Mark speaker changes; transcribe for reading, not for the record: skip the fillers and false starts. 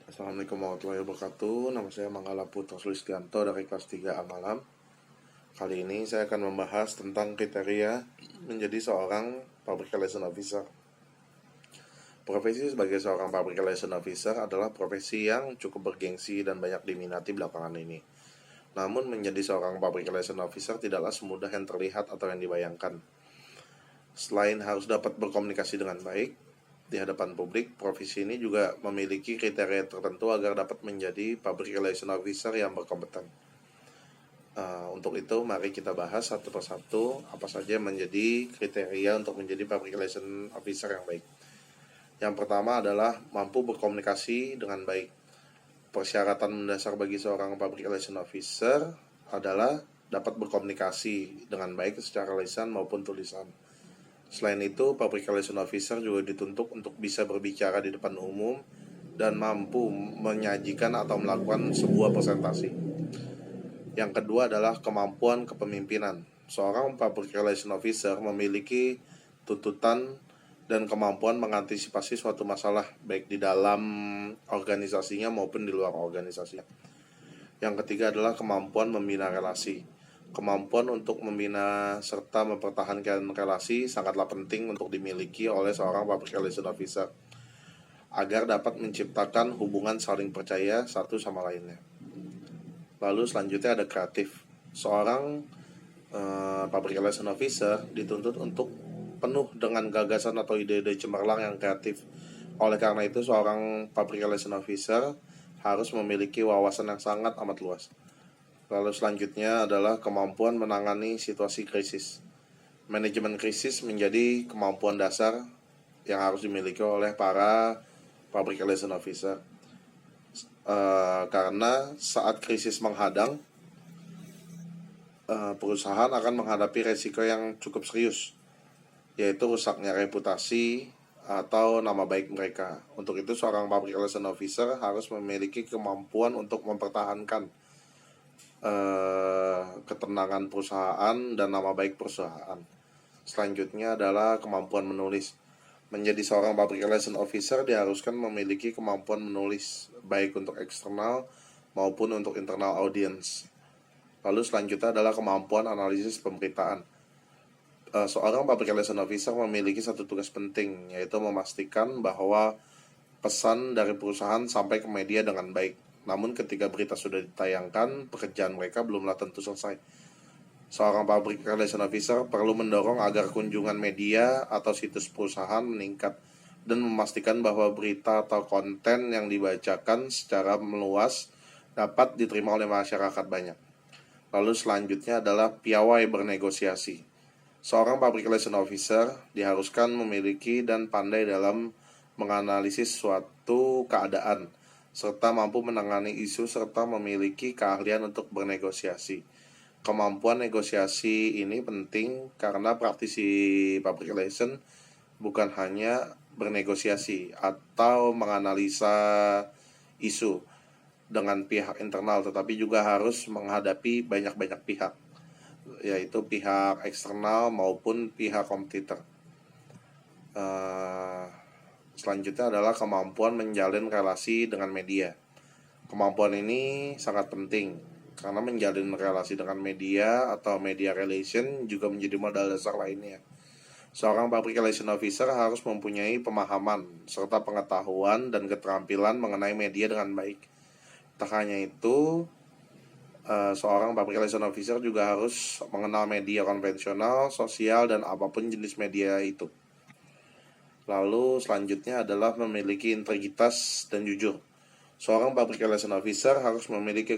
Speaker 1: Assalamualaikum warahmatullahi wabarakatuh. Nama saya Manggala Putra Sulistianto dari kelas 3 A Malam. Kali ini saya akan membahas tentang kriteria menjadi seorang Public Relation Officer. Profesi sebagai seorang Public Relation Officer adalah profesi yang cukup bergengsi dan banyak diminati belakangan ini. Namun menjadi seorang Public Relation Officer tidaklah semudah yang terlihat atau yang dibayangkan. Selain harus dapat berkomunikasi dengan baik di hadapan publik, profesi ini juga memiliki kriteria tertentu agar dapat menjadi Public Relation Officer yang berkompeten. Untuk itu, mari kita bahas satu persatu apa saja menjadi kriteria untuk menjadi Public Relation Officer yang baik. Yang pertama adalah mampu berkomunikasi dengan baik. Persyaratan mendasar bagi seorang Public Relation Officer adalah dapat berkomunikasi dengan baik secara lisan maupun tulisan. Selain itu, Public Relation Officer juga dituntut untuk bisa berbicara di depan umum dan mampu menyajikan atau melakukan sebuah presentasi. Yang kedua adalah kemampuan kepemimpinan. Seorang Public Relation Officer memiliki tuntutan dan kemampuan mengantisipasi suatu masalah baik di dalam organisasinya maupun di luar organisasinya. Yang ketiga adalah kemampuan membina relasi. Kemampuan untuk membina serta mempertahankan relasi sangatlah penting untuk dimiliki oleh seorang Public Relation Officer agar dapat menciptakan hubungan saling percaya satu sama lainnya. Lalu selanjutnya ada kreatif. Seorang Public Relation Officer dituntut untuk penuh dengan gagasan atau ide-ide cemerlang yang kreatif. Oleh karena itu, seorang Public Relation Officer harus memiliki wawasan yang sangat amat luas. Lalu selanjutnya adalah kemampuan menangani situasi krisis. Manajemen krisis menjadi kemampuan dasar yang harus dimiliki oleh para Public Relation Officer. Karena saat krisis menghadang, perusahaan akan menghadapi resiko yang cukup serius, yaitu rusaknya reputasi atau nama baik mereka. Untuk itu, seorang Public Relation Officer harus memiliki kemampuan untuk mempertahankan ketenangan perusahaan dan nama baik perusahaan. Selanjutnya adalah kemampuan menulis. Menjadi seorang Public Relation Officer diharuskan memiliki kemampuan menulis baik untuk eksternal maupun untuk internal audience. Lalu selanjutnya adalah kemampuan analisis pemberitaan. Seorang Public Relation Officer memiliki satu tugas penting, yaitu memastikan bahwa pesan dari perusahaan sampai ke media dengan baik. Namun ketika berita sudah ditayangkan, pekerjaan mereka belumlah tentu selesai. Seorang Public Relation Officer perlu mendorong agar kunjungan media atau situs perusahaan meningkat dan memastikan bahwa berita atau konten yang dibacakan secara meluas dapat diterima oleh masyarakat banyak. Lalu selanjutnya adalah piawai bernegosiasi. Seorang Public Relation Officer diharuskan memiliki dan pandai dalam menganalisis suatu keadaan, serta mampu menangani isu serta memiliki keahlian untuk bernegosiasi. Kemampuan negosiasi ini penting karena praktisi Public Relation bukan hanya bernegosiasi atau menganalisa isu dengan pihak internal, tetapi juga harus menghadapi banyak-banyak pihak, yaitu pihak eksternal maupun pihak kompetitor. Selanjutnya adalah kemampuan menjalin relasi dengan media. Kemampuan ini sangat penting karena menjalin relasi dengan media atau media relation juga menjadi modal dasar lainnya. Seorang Public Relation Officer harus mempunyai pemahaman serta pengetahuan dan keterampilan mengenai media dengan baik. Tak hanya itu, seorang Public Relation Officer juga harus mengenal media konvensional, sosial, dan apapun jenis media itu. Lalu selanjutnya adalah memiliki integritas dan jujur. Seorang Public Relation Officer harus memiliki